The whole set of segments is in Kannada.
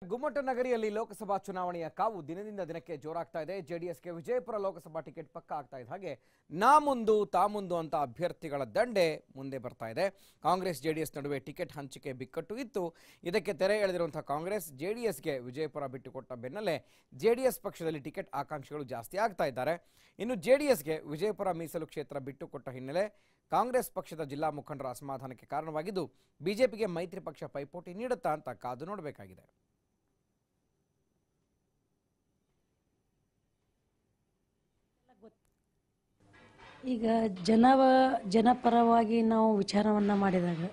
ಗುಮ್ಮಟನಗರಿಯಲ್ಲಿ ಲೋಕಸಭಾ ಚುನಾವಣೆಯ ಕಾವು ದಿನದಿಂದ ದಿನಕ್ಕೆ ಜೋರಾಗ್ತಾ ಇದೆ. ಜೆಡಿಎಸ್ಗೆ ವಿಜಯಪುರ ಲೋಕಸಭಾ ಟಿಕೆಟ್ ಪಕ್ಕ ಆಗ್ತಾ ಇದ್ದ ಹಾಗೆ ನಾ ಮುಂದು ತಾ ಮುಂದು ಅಂತ ಅಭ್ಯರ್ಥಿಗಳ ದಂಡೆ ಮುಂದೆ ಬರ್ತಾ ಇದೆ. ಕಾಂಗ್ರೆಸ್ ಜೆಡಿಎಸ್ ನಡುವೆ ಟಿಕೆಟ್ ಹಂಚಿಕೆ ಬಿಕ್ಕಟ್ಟು ಇತ್ತು. ಇದಕ್ಕೆ ತೆರೆ ಎಳೆದಿರುವಂತಹ ಕಾಂಗ್ರೆಸ್ ಜೆಡಿಎಸ್ಗೆ ವಿಜಯಪುರ ಬಿಟ್ಟುಕೊಟ್ಟ ಬೆನ್ನಲ್ಲೇ ಜೆಡಿಎಸ್ ಪಕ್ಷದಲ್ಲಿ ಟಿಕೆಟ್ ಆಕಾಂಕ್ಷಿಗಳು ಜಾಸ್ತಿ ಆಗ್ತಾ ಇದ್ದಾರೆ. ಇನ್ನು ಜೆಡಿಎಸ್ಗೆ ವಿಜಯಪುರ ಮೀಸಲು ಕ್ಷೇತ್ರ ಬಿಟ್ಟುಕೊಟ್ಟ ಹಿನ್ನೆಲೆ ಕಾಂಗ್ರೆಸ್ ಪಕ್ಷದ ಜಿಲ್ಲಾ ಮುಖಂಡರ ಅಸಮಾಧಾನಕ್ಕೆ ಕಾರಣವಾಗಿದ್ದು ಬಿಜೆಪಿಗೆ ಮೈತ್ರಿ ಪಕ್ಷ ಪೈಪೋಟಿ ನೀಡುತ್ತಾ ಅಂತ ಕಾದು ನೋಡಬೇಕಾಗಿದೆ. ಈಗ ಜನಪರವಾಗಿ ನಾವು ವಿಚಾರವನ್ನು ಮಾಡಿದಾಗ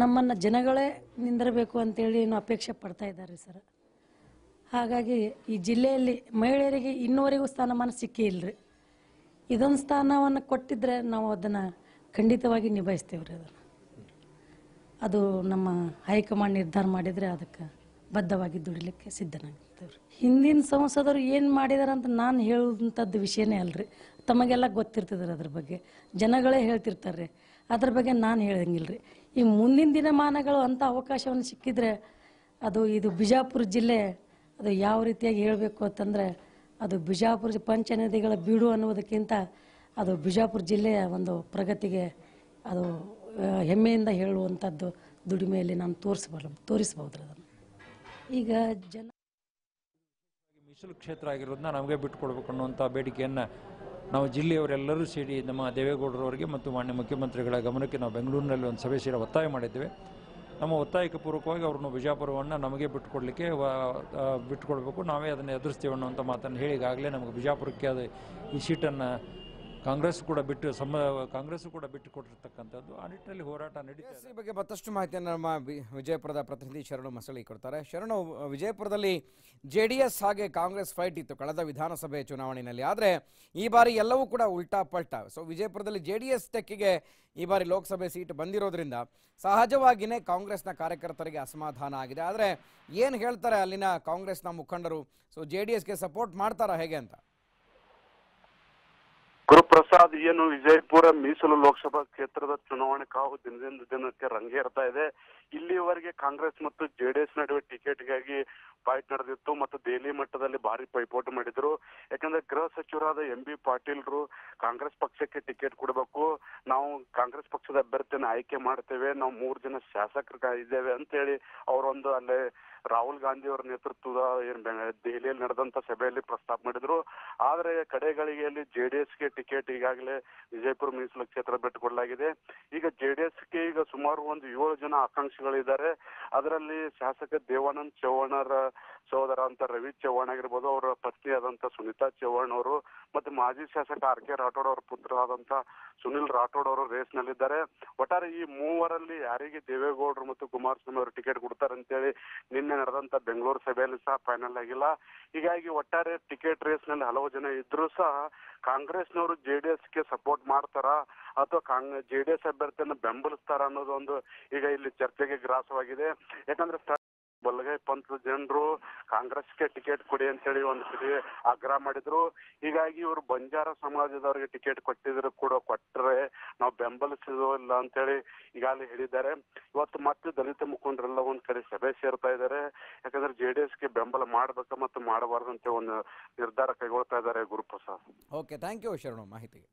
ನಮ್ಮನ್ನು ಜನಗಳೇ ನಿಂದಿರಬೇಕು ಅಂತೇಳಿ ಅಪೇಕ್ಷೆ ಪಡ್ತಾ ಇದ್ದಾರೆ ಸರ್. ಹಾಗಾಗಿ ಈ ಜಿಲ್ಲೆಯಲ್ಲಿ ಮಹಿಳೆಯರಿಗೆ ಇನ್ನೂವರೆಗೂ ಸ್ಥಾನಮಾನ ಸಿಕ್ಕೇ ಇಲ್ಲರಿ. ಇದೊಂದು ಸ್ಥಾನವನ್ನು ಕೊಟ್ಟಿದ್ರೆ ನಾವು ಅದನ್ನು ಖಂಡಿತವಾಗಿ ನಿಭಾಯಿಸ್ತೇವ್ರಿ. ಅದು ನಮ್ಮ ಹೈಕಮಾಂಡ್ ನಿರ್ಧಾರ ಮಾಡಿದರೆ ಅದಕ್ಕೆ ಬದ್ಧವಾಗಿ ದುಡಿಲಿಕ್ಕೆ ಸಿದ್ಧನಾಗಿರ್ತೇವ್ರಿ. ಹಿಂದಿನ ಸಂಸದರು ಏನು ಮಾಡಿದಾರೆ ಅಂತ ನಾನು ಹೇಳುವಂಥದ್ದು ವಿಷಯನೇ ಅಲ್ರಿ. ತಮಗೆಲ್ಲ ಗೊತ್ತಿರ್ತದ್ರಿ, ಅದ್ರ ಬಗ್ಗೆ ಜನಗಳೇ ಹೇಳ್ತಿರ್ತಾರೆ. ಅದ್ರ ಬಗ್ಗೆ ನಾನು ಹೇಳಂಗಿಲ್ಲ ರೀ. ಈ ಮುಂದಿನ ದಿನಮಾನಗಳು ಅಂಥ ಅವಕಾಶವನ್ನು ಸಿಕ್ಕಿದ್ರೆ ಇದು ಬಿಜಾಪುರ ಜಿಲ್ಲೆ ಅದು ಯಾವ ರೀತಿಯಾಗಿ ಹೇಳಬೇಕು ಅಂತಂದರೆ ಅದು ಬಿಜಾಪುರ ಪಂಚನದಿಗಳ ಬೀಡು ಅನ್ನೋದಕ್ಕಿಂತ ಅದು ಬಿಜಾಪುರ ಜಿಲ್ಲೆಯ ಒಂದು ಪ್ರಗತಿಗೆ ಅದು ಹೆಮ್ಮೆಯಿಂದ ಹೇಳುವಂಥದ್ದು ದುಡಿಮೆಯಲ್ಲಿ ನಾನು ತೋರಿಸ್ಬೋದ್ರಿ. ಅದನ್ನು ಈಗ ಮೀಸಲು ಕ್ಷೇತ್ರ ಆಗಿರೋದನ್ನ ನಮಗೆ ಬಿಟ್ಟುಕೊಡ್ಬೇಕು ಅನ್ನುವಂಥ ಬೇಡಿಕೆಯನ್ನು ನಾವು ಜಿಲ್ಲೆಯವರೆಲ್ಲರೂ ಸೇರಿ ನಮ್ಮ ದೇವೇಗೌಡರವರಿಗೆ ಮತ್ತು ಮಾನ್ಯ ಮುಖ್ಯಮಂತ್ರಿಗಳ ಗಮನಕ್ಕೆ ನಾವು ಬೆಂಗಳೂರಿನಲ್ಲಿ ಒಂದು ಸಭೆ ಸೇರಿ ಒತ್ತಾಯ ಮಾಡಿದ್ದೇವೆ. ನಮ್ಮ ಒತ್ತಾಯಕ್ಕೆ ಪೂರ್ವಕವಾಗಿ ಅವ್ರನ್ನು ಬಿಜಾಪುರವನ್ನು ನಮಗೆ ಬಿಟ್ಟುಕೊಡ್ಬೇಕು, ನಾವೇ ಅದನ್ನು ಎದುರಿಸ್ತೀವಿ ಅನ್ನೋಂಥ ಮಾತನ್ನು ಹೇಳಿ ಈಗಾಗಲೇ ನಮಗೆ ಬಿಜಾಪುರಕ್ಕೆ ಅದು ಈ ಸೀಟನ್ನು ಕಾಂಗ್ರೆಸ್ ಕೂಡ ಬಿಟ್ಟು ಕೊಟ್ಟಿರ್ತಕ್ಕಂಥದ್ದು. ಆ ನಿಟ್ಟಿನಲ್ಲಿ ಹೋರಾಟ ನಡೀತಾ ಇದೆ. ಈ ಬಗ್ಗೆ ಮತ್ತಷ್ಟು ಮಾಹಿತಿಯನ್ನು ನಮ್ಮ ವಿಜಯಪುರದ ಪ್ರತಿನಿಧಿ ಶರಣು ಮಸಳಿ ಕೊಡ್ತಾರೆ. ಶರಣು, ವಿಜಯಪುರದಲ್ಲಿ ಜೆಡಿಎಸ್ ಹಾಗೆ ಕಾಂಗ್ರೆಸ್ ಫೈಟ್ ಇತ್ತು ಕಳೆದ ವಿಧಾನಸಭೆ ಚುನಾವಣೆಯಲ್ಲಿ. ಆದರೆ ಈ ಬಾರಿ ಎಲ್ಲವೂ ಕೂಡ ಉಲ್ಟಾ ಪಲ್ಟಾ. ಸೊ ವಿಜಯಪುರದಲ್ಲಿ ಜೆಡಿಎಸ್ ತೆಕ್ಕಿಗೆ ಈ ಬಾರಿ ಲೋಕಸಭೆ ಸೀಟ್ ಬಂದಿರೋದ್ರಿಂದ ಸಹಜವಾಗಿಯೇ ಕಾಂಗ್ರೆಸ್ನ ಕಾರ್ಯಕರ್ತರಿಗೆ ಅಸಮಾಧಾನ ಆಗಿದೆ. ಆದರೆ ಏನು ಹೇಳ್ತಾರೆ ಅಲ್ಲಿನ ಕಾಂಗ್ರೆಸ್ನ ಮುಖಂಡರು? ಸೊ ಜೆಡಿಎಸ್ಗೆ ಸಪೋರ್ಟ್ ಮಾಡ್ತಾರಾ ಹೇಗೆ ಅಂತ? ಗುರುಪ್ರಸಾದ್, ಏನು ವಿಜಯಪುರ ಮೀಸಲು ಲೋಕಸಭಾ ಕ್ಷೇತ್ರದ ಚುನಾವಣೆ ಕಾವು ದಿನದಿಂದ ದಿನಕ್ಕೆ ರಂಗೇರ್ತಾ ಇದೆ. ಇಲ್ಲಿವರೆಗೆ ಕಾಂಗ್ರೆಸ್ ಮತ್ತು ಜೆಡಿಎಸ್ ನಡುವೆ ಟಿಕೆಟ್ಗಾಗಿ ಫೈಟ್ ನಡೆದಿತ್ತು ಮತ್ತು ದೆಹಲಿ ಮಟ್ಟದಲ್ಲಿ ಭಾರಿ ಪೈಪೋಟಿ ಮಾಡಿದ್ರು. ಯಾಕಂದ್ರೆ ಗೃಹ ಸಚಿವರಾದ MB ಪಾಟೀಲ್ರು ಕಾಂಗ್ರೆಸ್ ಪಕ್ಷಕ್ಕೆ ಟಿಕೆಟ್ ಕೊಡಬೇಕು, ನಾವು ಕಾಂಗ್ರೆಸ್ ಪಕ್ಷದ ಅಭ್ಯರ್ಥಿಯನ್ನು ಆಯ್ಕೆ ಮಾಡ್ತೇವೆ, ನಾವು 3 ಜನ ಶಾಸಕರು ಇದ್ದೇವೆ ಅಂತೇಳಿ ಅವರೊಂದು ಅಲ್ಲೇ ರಾಹುಲ್ ಗಾಂಧಿ ಅವರ ನೇತೃತ್ವದ ದೆಹಲಿಯಲ್ಲಿ ನಡೆದಂತ ಸಭೆಯಲ್ಲಿ ಪ್ರಸ್ತಾಪ ಮಾಡಿದ್ರು. ಆದ್ರೆ ಕಡೆಗಳಿಗೆಯಲ್ಲಿ ಜೆಡಿಎಸ್ಗೆ ಟಿಕೆಟ್ ಈಗಾಗಲೇ ವಿಜಯಪುರ ಮೀಸಲು ಕ್ಷೇತ್ರ ಬಿಟ್ಟುಕೊಡಲಾಗಿದೆ. ಈಗ ಜೆಡಿಎಸ್ಗೆ ಈಗ ಸುಮಾರು ಒಂದು 7 ಜನ ಆಕಾಂಕ್ಷಿಗಳಿದ್ದಾರೆ. ಅದರಲ್ಲಿ ಶಾಸಕ ದೇವಾನಂದ್ ಚವ್ಹಾಣರ ಸಹೋದರ ಅಂತ ರವಿ ಚವ್ಹಾಣ್ ಆಗಿರ್ಬೋದು, ಅವರ ಪತ್ನಿ ಆದಂತ ಸುನೀತಾ ಚವ್ಹಾಣ್ ಅವರು ಮತ್ತೆ ಮಾಜಿ ಶಾಸಕ RK ರಾಠೋಡ್ ಅವರ ಪುತ್ರ ಆದಂತ ಸುನಿಲ್ ರಾಠೋಡ್ ಅವರು ರೇಸ್ ನಲ್ಲಿದ್ದಾರೆ. ಒಟ್ಟಾರೆ ಈ ಮೂವರಲ್ಲಿ ಯಾರಿಗೆ ದೇವೇಗೌಡರು ಮತ್ತು ಕುಮಾರಸ್ವಾಮಿ ಅವರು ಟಿಕೆಟ್ ಕೊಡ್ತಾರೆ ಅಂತೇಳಿ ನಿನ್ನೆ ನಡೆದಂತ ಬೆಂಗಳೂರು ಸಭೆಯಲ್ಲಿ ಸಹ ಫೈನಲ್ ಆಗಿಲ್ಲ. ಹೀಗಾಗಿ ಒಟ್ಟಾರೆ ಟಿಕೆಟ್ ರೇಸ್ ನಲ್ಲಿ ಹಲವು ಜನ ಇದ್ರೂ ಸಹ ಕಾಂಗ್ರೆಸ್ನವರು ಜೆಡಿಎಸ್ಗೆ ಸಪೋರ್ಟ್ ಮಾಡ್ತಾರಾ ಅಥವಾ ಜೆಡಿಎಸ್ ಅಭ್ಯರ್ಥಿಯನ್ನು ಬೆಂಬಲಿಸ್ತಾರ ಅನ್ನೋದೊಂದು ಈಗ ಇಲ್ಲಿ ಚರ್ಚೆಗೆ ಗ್ರಾಸವಾಗಿದೆ. ಯಾಕಂದ್ರೆ ಬಲಗೈ ಪಂಥದ ಜನರು ಕಾಂಗ್ರೆಸ್ಗೆ ಟಿಕೆಟ್ ಕೊಡಿ ಅಂತೇಳಿ ಒಂದು ಸರಿ ಆಗ್ರಹ ಮಾಡಿದ್ರು. ಹೀಗಾಗಿ ಇವರು ಬಂಜಾರ ಸಮಾಜದವರಿಗೆ ಟಿಕೆಟ್ ಕೊಟ್ಟರೆ ನಾವು ಬೆಂಬಲಿಸೋದಿಲ್ಲ ಅಂತೇಳಿ ಈಗಾಗಲೇ ಹೇಳಿದ್ದಾರೆ. ಇವತ್ತು ಮತ್ತೆ ದಲಿತ ಮುಖಂಡರೆಲ್ಲ ಒಂದ್ ಕಡೆ ಸಭೆ ಸೇರ್ತಾ ಇದ್ದಾರೆ. ಯಾಕಂದ್ರೆ ಜೆಡಿಎಸ್ಗೆ ಬೆಂಬಲ ಮಾಡ್ಬೇಕು ಮತ್ತು ಮಾಡಬಾರ್ದು ಅಂತ ಒಂದು ನಿರ್ಧಾರ ಕೈಗೊಳ್ತಾ ಇದ್ದಾರೆ. ಗುರುಪ್ರಸಾದ್, ಓಕೆ, ಥ್ಯಾಂಕ್ ಯು ಶರಣು ಮಾಹಿತಿಗೆ.